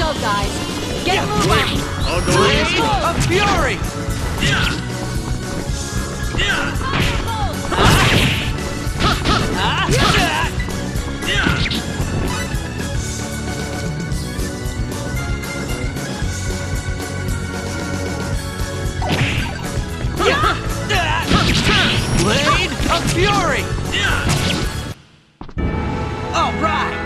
go, guys. Get moving! Blade of Fury! Blade of Fury! All right!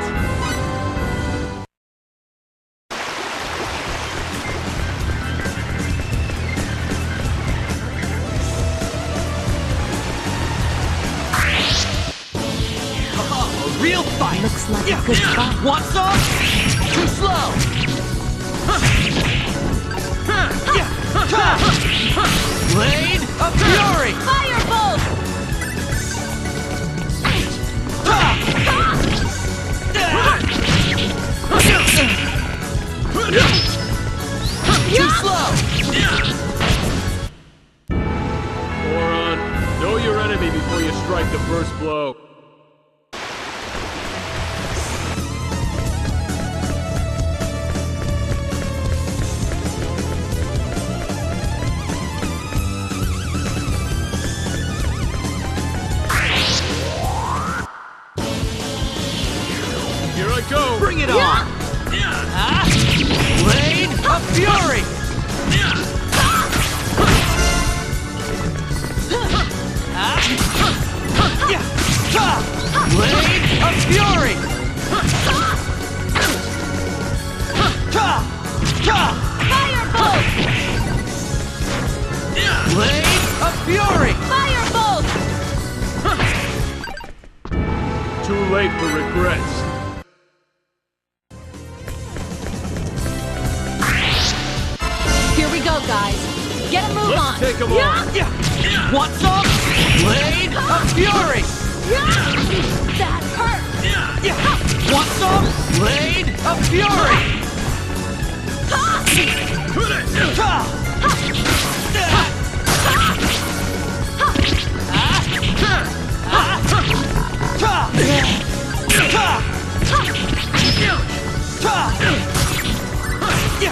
Real fight! Looks like a good fight. Want some? Too slow! Blade of Fury! Firebolt! Too slow! Moron, know your enemy before you strike the first blow. Here I go! Bring it on! Blade of Fury! Blade of Fury! Firebolt! Blade of Fury! Firebolt! Too late for regrets. Here we go, guys. Get a move on! Let's take them on. Want some? Blade of Fury! That hurt! Want some? Blade of Fury!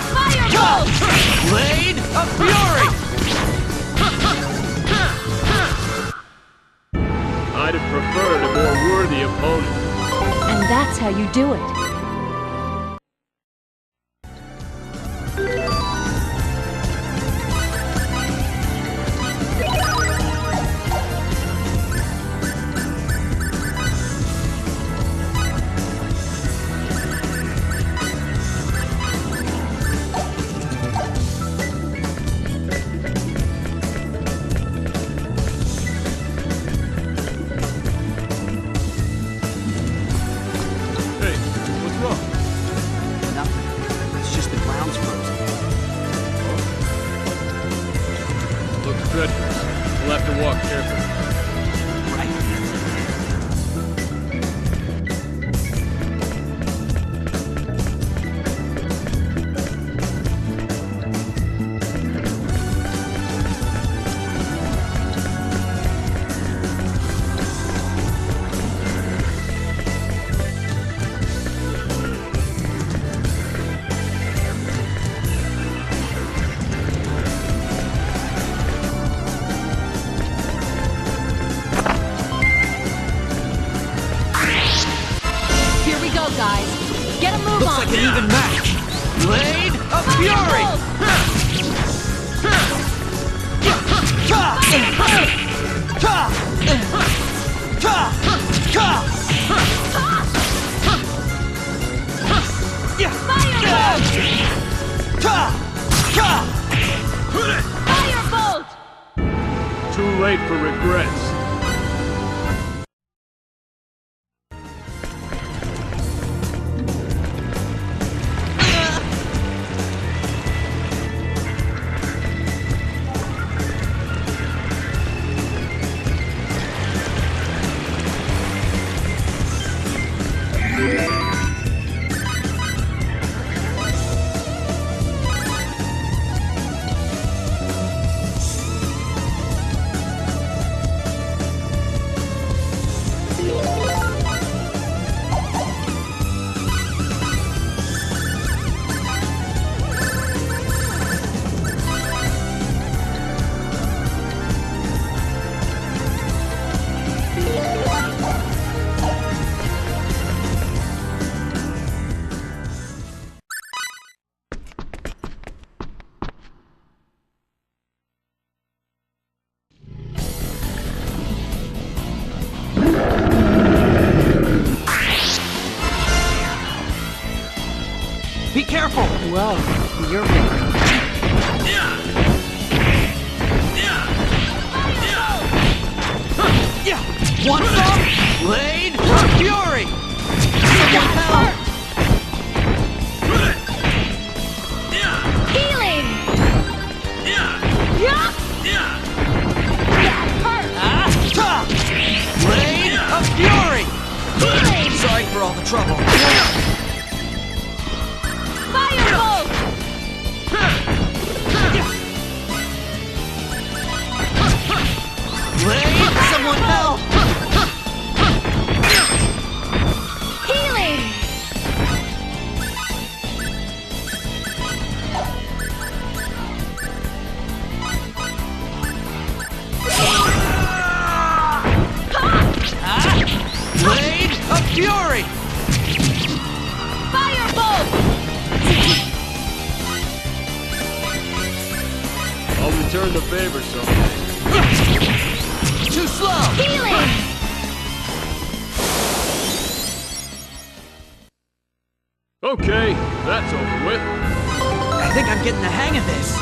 Firebolt! Blade of Fury! I'd have preferred a more worthy opponent. And that's how you do it. Hey, what's wrong? Nothing. It's just the ground's frozen. Looks treacherous. We'll have to walk carefully. Right? Here we go, guys. Get a move Looks on! like an even match. Blade of Fury! Firebolt! Too late for regrets. careful! Whoa, you're big. Want some? Blade of Fury! Someone help! Healing! Blade of Fury! Healing! Sorry for all the trouble. Firebolt! Blade, someone help! Healing! Blade of Fury! Firebolt! I'll return the favor someday. Too slow! Healing! Okay, that's over with. I think I'm getting the hang of this.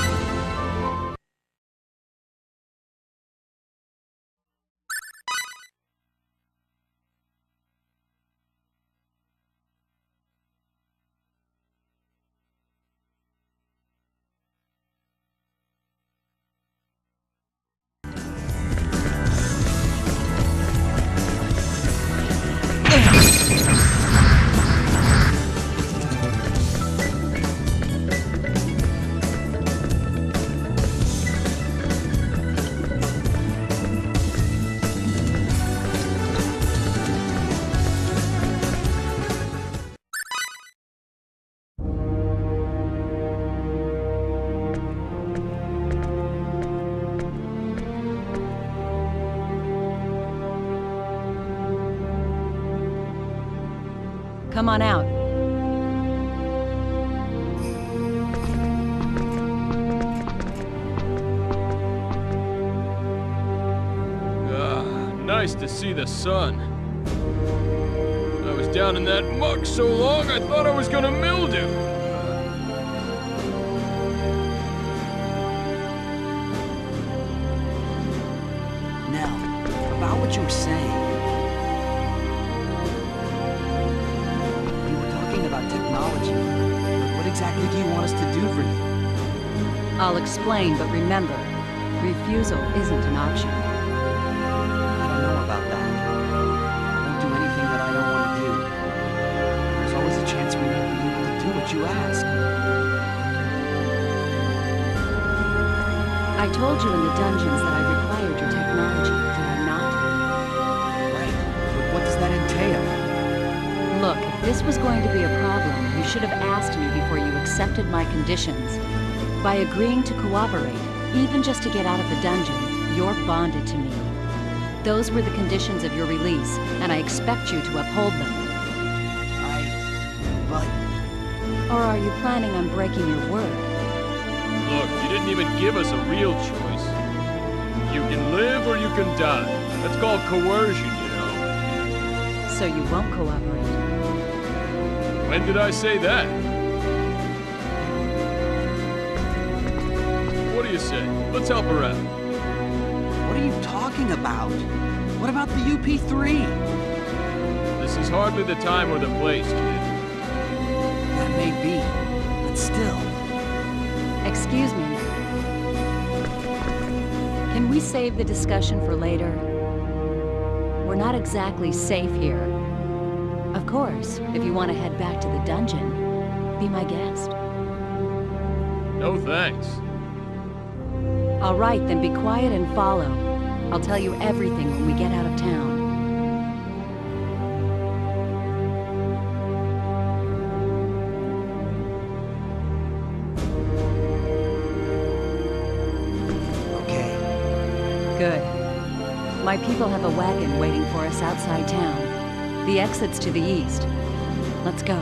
Come on out. Nice to see the sun. I was down in that muck so long I thought I was gonna mildew. Nell, about what you were saying. You were talking about technology. But what exactly do you want us to do for you? I'll explain, but remember, refusal isn't an option. I don't know about that. I won't do anything that I don't want to do. There's always a chance we won't be able to do what you ask. I told you in the dungeons that I required your technology, did I not? Right, but what does that entail? Look, if this was going to be a problem, you should have asked me before you accepted my conditions. By agreeing to cooperate, even just to get out of the dungeon, you're bonded to me. Those were the conditions of your release, and I expect you to uphold them. But... Or are you planning on breaking your word? Look, you didn't even give us a real choice. You can live or you can die. That's called coercion, you know. So you won't cooperate? When did I say that? What do you say? Let's help her out. What are you talking about? What about the UP3? This is hardly the time or the place, kid. That may be, but still. Excuse me. Can we save the discussion for later? We're not exactly safe here. Of course, if you want to head back to the dungeon, be my guest. No thanks. All right, then be quiet and follow. I'll tell you everything when we get out of town. Okay. Good. My people have a wagon waiting for us outside town. The exit's to the east. Let's go.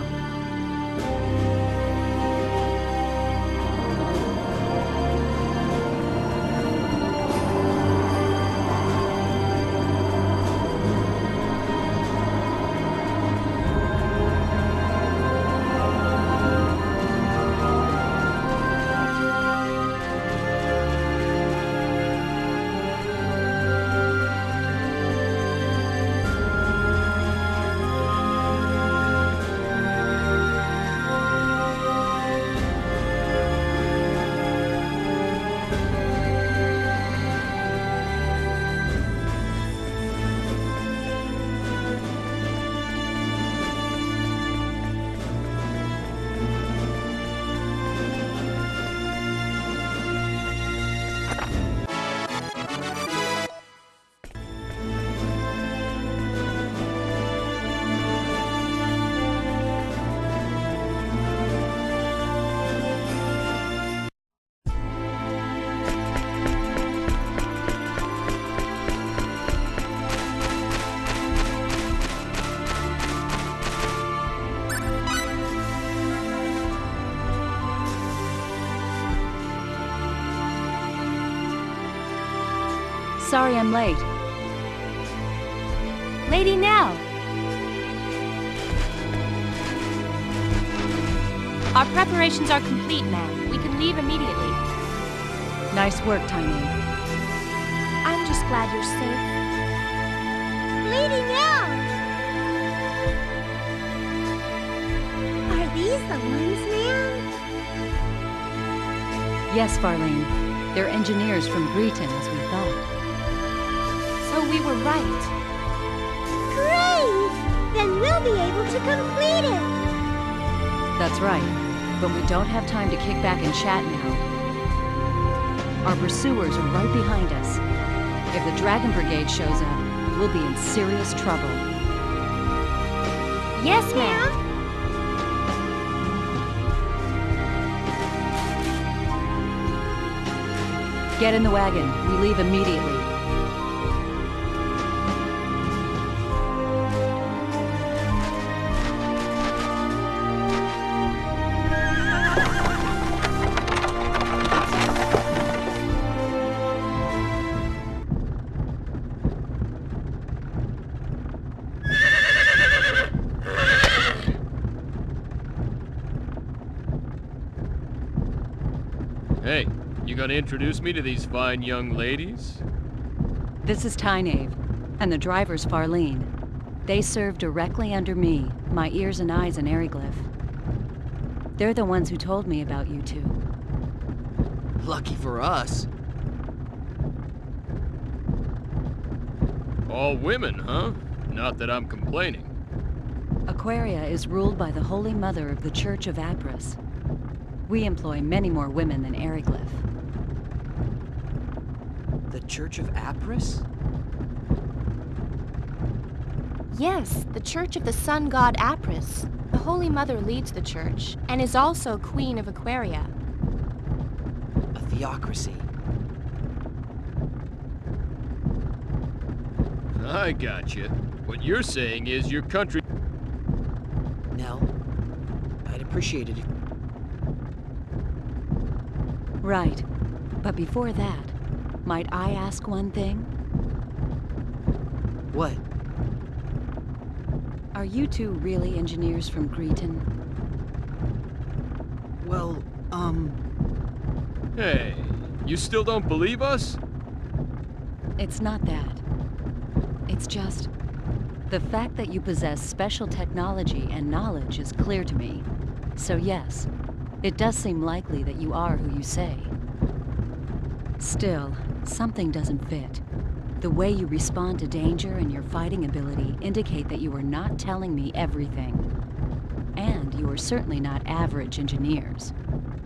Sorry I'm late. Lady Nell! Our preparations are complete, ma'am. We can leave immediately. Nice work, Tiny. I'm just glad you're safe. Lady Nell! Are these the ones, ma'am? Yes, Farlene. They're engineers from Greeton, as we thought. So we were right. Great! Then we'll be able to complete it! That's right. But we don't have time to kick back and chat now. Our pursuers are right behind us. If the Dragon Brigade shows up, we'll be in serious trouble. Yes, ma'am. Get in the wagon. We leave immediately. Hey, you gonna introduce me to these fine young ladies? This is Tynave, and the driver's Farlene. They serve directly under me, my ears and eyes in Eriglyph. They're the ones who told me about you two. Lucky for us. All women, huh? Not that I'm complaining. Aquaria is ruled by the Holy Mother of the Church of Apris. We employ many more women than Eriglyph. The Church of Apris? Yes, the Church of the Sun God Apris. The Holy Mother leads the church, and is also Queen of Aquaria. A theocracy. I gotcha. What you're saying is your country... Nell, I'd appreciate it if... Right. But before that, might I ask one thing? What? Are you two really engineers from Greeton? Well, Hey, you still don't believe us? It's not that. It's just... the fact that you possess special technology and knowledge is clear to me. So yes, it does seem likely that you are who you say. Still, something doesn't fit. The way you respond to danger and your fighting ability indicate that you are not telling me everything. And you are certainly not average engineers.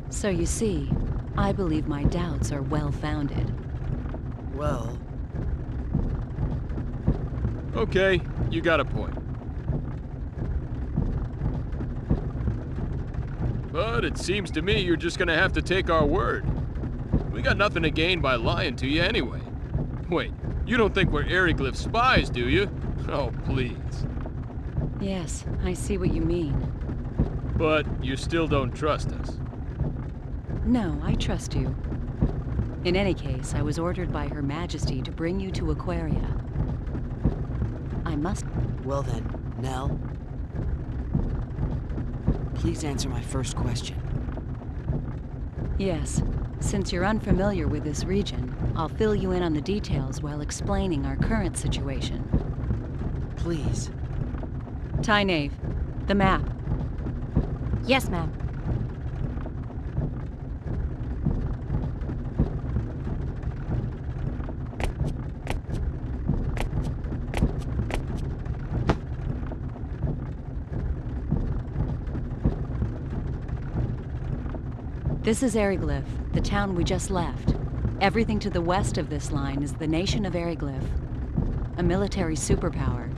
So you see, I believe my doubts are well-founded. well... Okay, you got a point. But it seems to me you're just gonna have to take our word. We got nothing to gain by lying to you anyway. Wait, you don't think we're Eriglyph spies, do you? Oh, please. Yes, I see what you mean. But you still don't trust us. No, I trust you. In any case, I was ordered by Her Majesty to bring you to Aquaria. I must... Well then, Nell, please answer my first question. Yes. Since you're unfamiliar with this region, I'll fill you in on the details while explaining our current situation. Please. Tynave, the map. Yes, ma'am. This is Eriglyph, the town we just left. Everything to the west of this line is the nation of Eriglyph, a military superpower.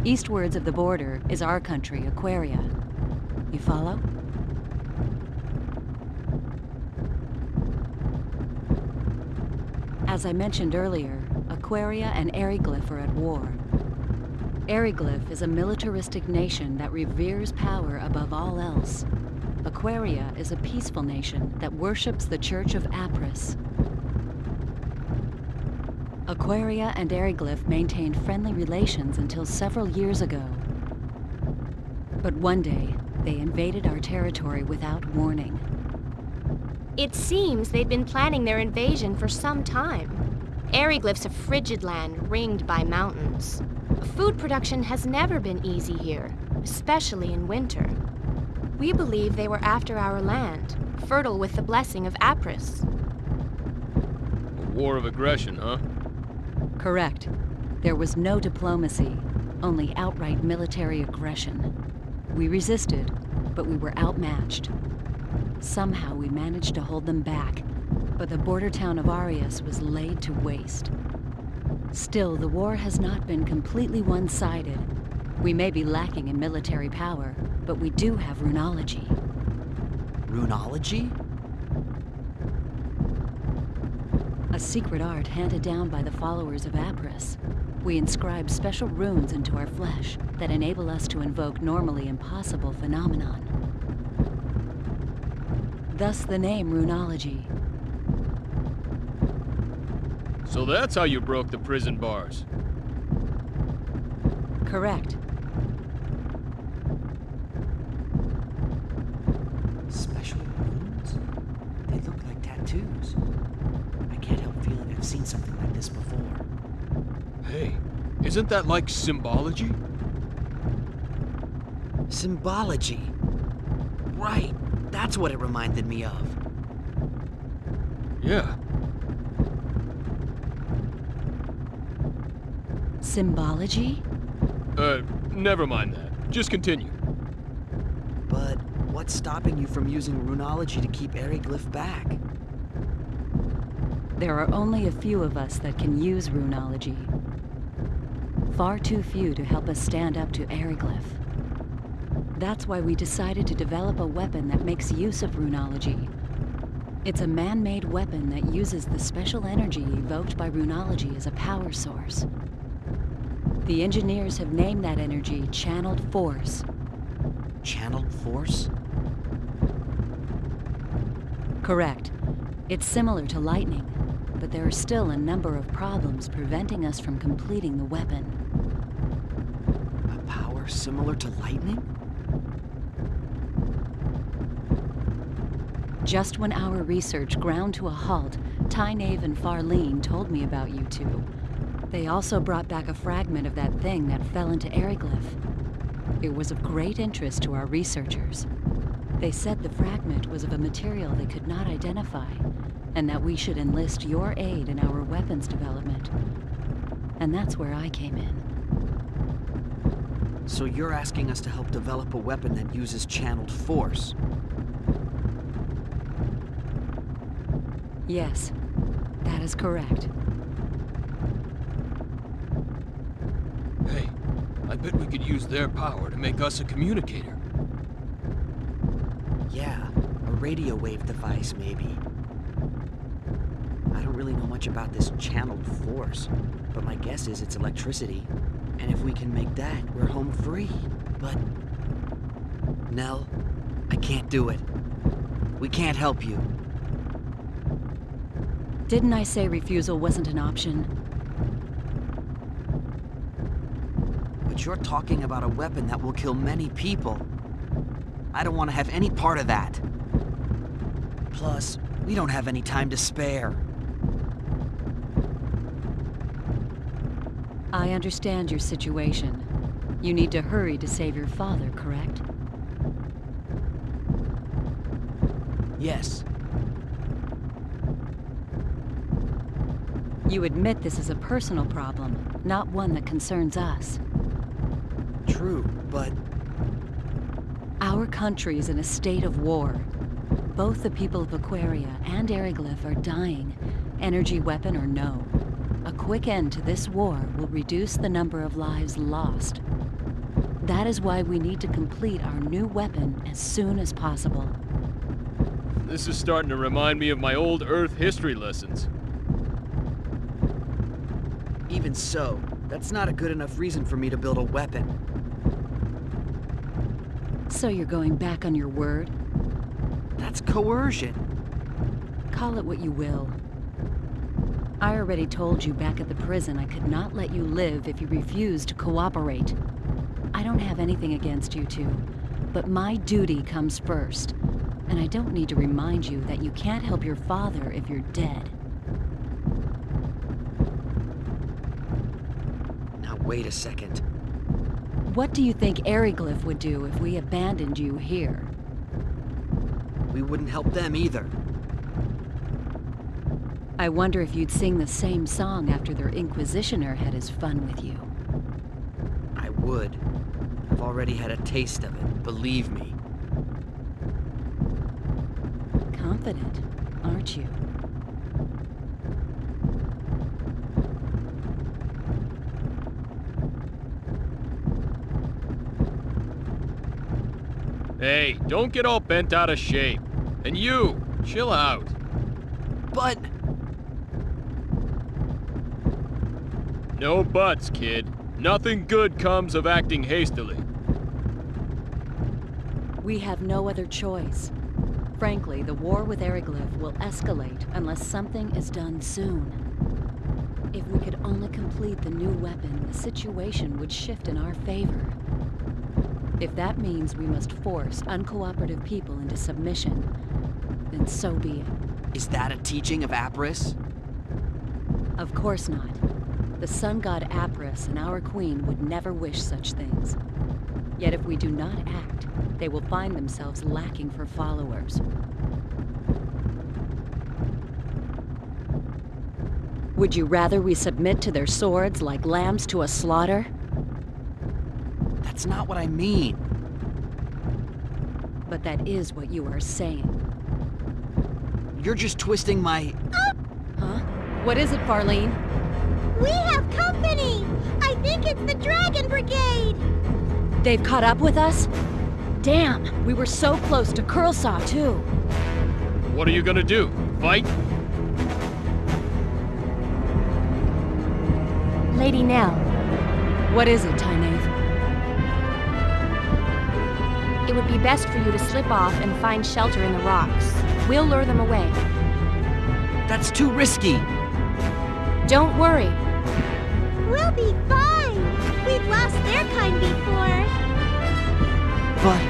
Eastwards of the border is our country, Aquaria. You follow? As I mentioned earlier, Aquaria and Eriglyph are at war. Eriglyph is a militaristic nation that reveres power above all else. Aquaria is a peaceful nation that worships the Church of Apris. Aquaria and Eriglyph maintained friendly relations until several years ago. But one day, they invaded our territory without warning. It seems they've been planning their invasion for some time. Eriglyph's a frigid land ringed by mountains. Food production has never been easy here, especially in winter. We believe they were after our land, fertile with the blessing of Apris. A war of aggression, huh? Correct. There was no diplomacy, only outright military aggression. We resisted, but we were outmatched. Somehow we managed to hold them back, but the border town of Arius was laid to waste. Still, the war has not been completely one-sided. We may be lacking in military power, but we do have runology. Runology? A secret art handed down by the followers of Apris. We inscribe special runes into our flesh that enable us to invoke normally impossible phenomenon. Thus the name runology. So that's how you broke the prison bars. Correct. Special runes? They look like tattoos. I can't help feeling I've seen something like this before. Hey, isn't that like symbology? Symbology. Right. That's what it reminded me of. Yeah. Symbology? Never mind that. Just continue. But what's stopping you from using runology to keep Eriglyph back? There are only a few of us that can use runology. Far too few to help us stand up to Eriglyph. That's why we decided to develop a weapon that makes use of runology. It's a man-made weapon that uses the special energy evoked by runology as a power source. The engineers have named that energy channeled force. Channeled force? Correct. It's similar to lightning, but there are still a number of problems preventing us from completing the weapon. A power similar to lightning? Just when our research ground to a halt, Tynave and Farlene told me about you two. They also brought back a fragment of that thing that fell into Eriglyph. It was of great interest to our researchers. They said the fragment was of a material they could not identify, and that we should enlist your aid in our weapons development. And that's where I came in. So you're asking us to help develop a weapon that uses channeled force? Yes, that is correct. Hey, I bet we could use their power to make us a communicator. Yeah, a radio wave device, maybe. I don't really know much about this channeled force, but my guess is it's electricity. And if we can make that, we're home free. But... Nell, I can't do it. We can't help you. Didn't I say refusal wasn't an option? But you're talking about a weapon that will kill many people. I don't want to have any part of that. Plus, we don't have any time to spare. I understand your situation. You need to hurry to save your father, correct? Yes. You admit this is a personal problem, not one that concerns us. True, but... Our country is in a state of war. Both the people of Aquaria and Eriglyph are dying, energy weapon or no. A quick end to this war will reduce the number of lives lost. That is why we need to complete our new weapon as soon as possible. This is starting to remind me of my old Earth history lessons. Even so, that's not a good enough reason for me to build a weapon. So you're going back on your word? That's coercion. Call it what you will. I already told you back at the prison I could not let you live if you refused to cooperate. I don't have anything against you two, but my duty comes first. And I don't need to remind you that you can't help your father if you're dead. Now wait a second. What do you think Eriglyph would do if we abandoned you here? We wouldn't help them either. I wonder if you'd sing the same song after their Inquisitioner had his fun with you. I would. I've already had a taste of it, believe me. Confident, aren't you? Hey, don't get all bent out of shape. And you, chill out. But... No buts, kid. Nothing good comes of acting hastily. We have no other choice. Frankly, the war with Eriglyph will escalate unless something is done soon. If we could only complete the new weapon, the situation would shift in our favor. If that means we must force uncooperative people into submission, then so be it. is that a teaching of Apris? Of course not. The sun god Apris and our queen would never wish such things. Yet if we do not act, they will find themselves lacking for followers. Would you rather we submit to their swords like lambs to a slaughter? That's not what I mean. But that is what you are saying. You're just twisting my... Huh? What is it, Farlene? We have company! I think it's the Dragon Brigade! They've caught up with us? Damn, we were so close to Curlsaw, too. What are you gonna do? Fight? Lady Nell, What is it, Tynath? it would be best for you to slip off and find shelter in the rocks. We'll lure them away. That's too risky. Don't worry. We'll be fine! We've lost their kind before! But...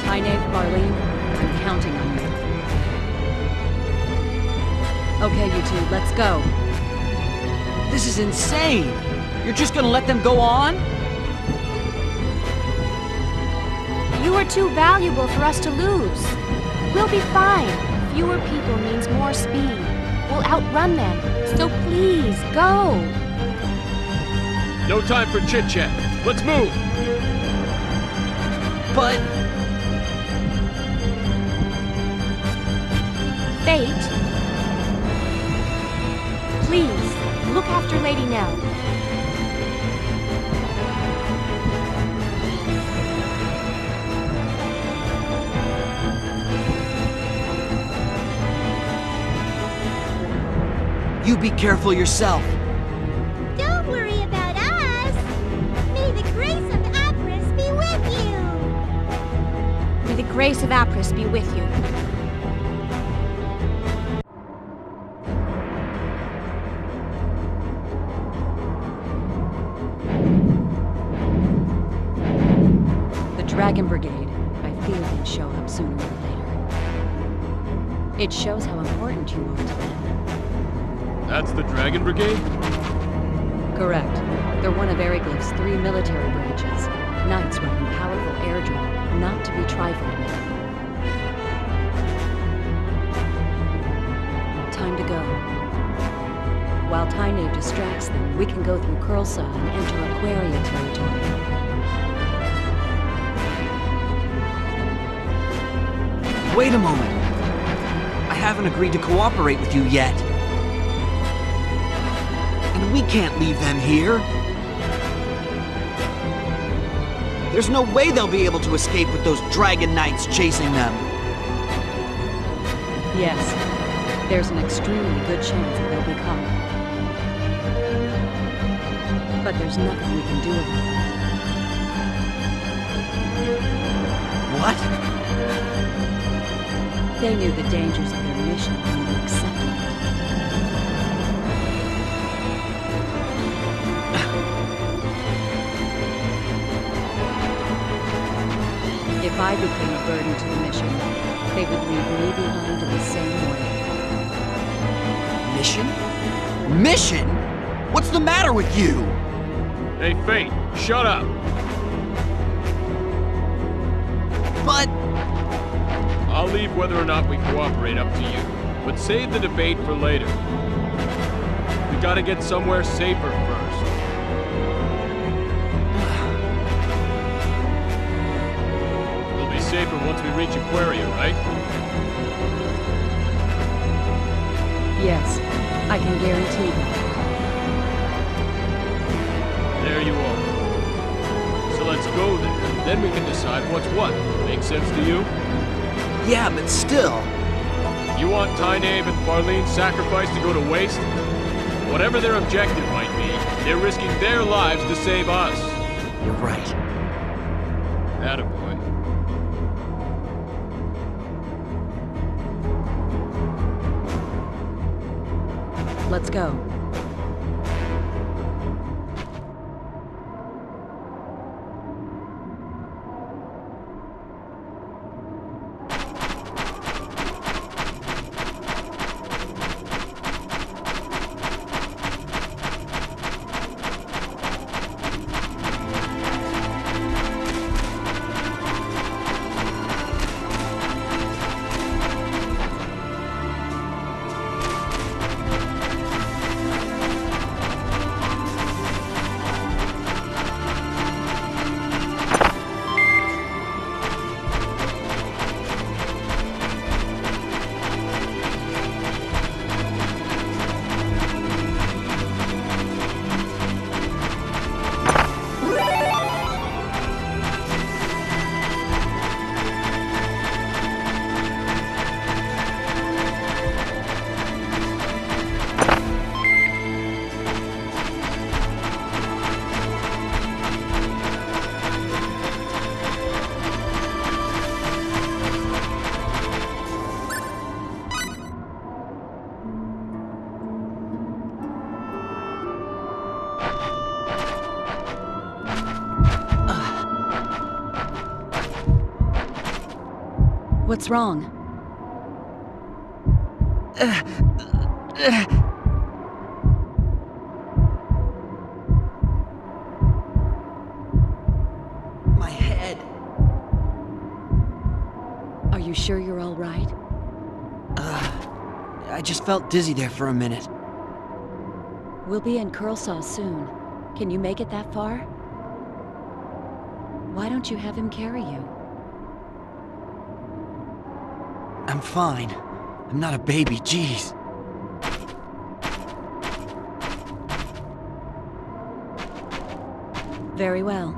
Tynath, Farlene, I'm counting on you. Okay, you two, let's go. this is insane! You're just gonna let them go on? You are too valuable for us to lose. We'll be fine. Fewer people means more speed. We'll outrun them. So please, go. No time for chit-chat. Let's move! But... Fate, please, look after Lady Nell. You be careful yourself. Don't worry about us! May the grace of Apris be with you! May the grace of Apris be with you. The Dragon Brigade, I feel they'd show up sooner or later. It shows how important you are to them. That's the Dragon Brigade? Correct. They're one of Eriglyph's 3 military branches. Knights running powerful air drill, not to be trifled with. Time to go. While Tynath distracts them, we can go through Curlsaw and enter Aquaria territory. Wait a moment. I haven't agreed to cooperate with you yet. And we can't leave them here. There's no way they'll be able to escape with those Dragon Knights chasing them. Yes, there's an extremely good chance that they'll be caught. But there's nothing we can do about What? it. They knew the dangers of their mission when they accepted it. I became a burden to the mission, they would leave me behind in the same way. Mission? Mission? What's the matter with you? Hey, Fate, shut up. But... I'll leave whether or not we cooperate up to you, but save the debate for later. We gotta get somewhere safer first. We'll be safer once we reach Aquaria, right? Yes, I can guarantee that. There you are. So let's go there. Then we can decide what's what. Make sense to you? Yeah, but still... You want Tynave and Farlene's sacrifice to go to waste? Whatever their objective might be, they're risking their lives to save us. You're right. Attaboy. Let's go. What's wrong? My head. Are you sure you're all right? I just felt dizzy there for a minute. We'll be in Curlsaw soon. Can you make it that far? Why don't you have him carry you? I'm fine. I'm not a baby, jeez. Very well.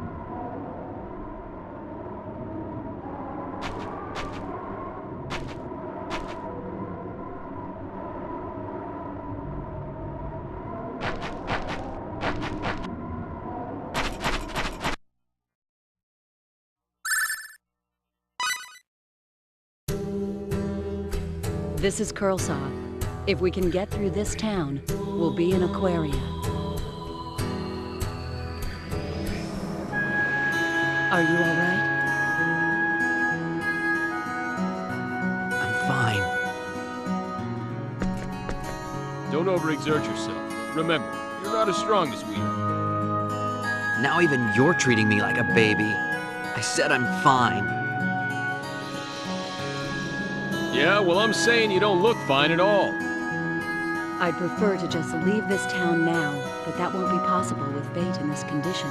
This is Curlsaw. If we can get through this town, we'll be in Aquaria. Are you all right? I'm fine. Don't overexert yourself. Remember, you're not as strong as we are. Now even you're treating me like a baby. I said I'm fine. Yeah, well, I'm saying you don't look fine at all. I'd prefer to just leave this town now, but that won't be possible with Fate in this condition.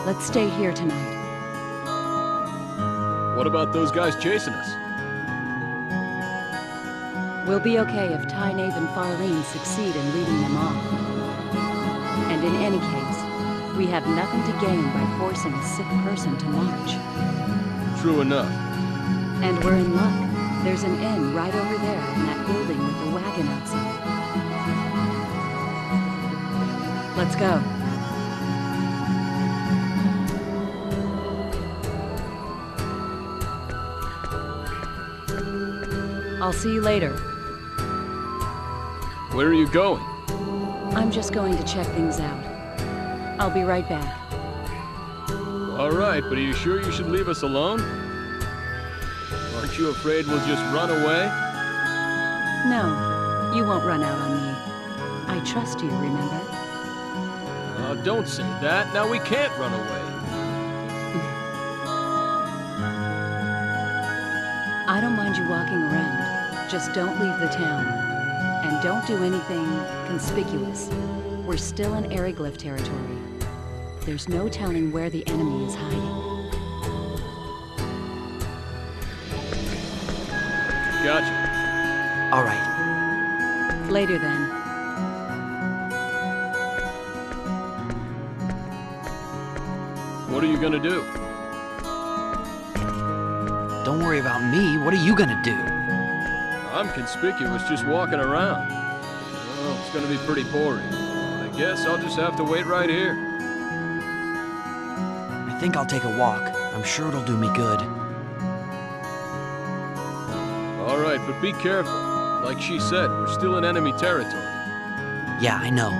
Let's stay here tonight. What about those guys chasing us? We'll be okay if Tynave and Farlene succeed in leading them off. And in any case, we have nothing to gain by forcing a sick person to march. True enough. And we're in luck. There's an inn right over there in that building with the wagon outside. Let's go. I'll see you later. Where are you going? I'm just going to check things out. I'll be right back. All right, but are you sure you should leave us alone? Aren't you afraid we'll just run away? No, you won't run out on me. I trust you, remember? Don't say that. Now we can't run away. I don't mind you walking around. Just don't leave the town. And don't do anything conspicuous. We're still in Eriglyph territory. There's no telling where the enemy is hiding. Gotcha. All right. Later then. What are you gonna do? Don't worry about me. What are you gonna do? I'm conspicuous just walking around. Well, it's gonna be pretty boring. I guess I'll just have to wait right here. I think I'll take a walk. I'm sure it'll do me good. All right, but be careful. Like she said, we're still in enemy territory. Yeah, I know.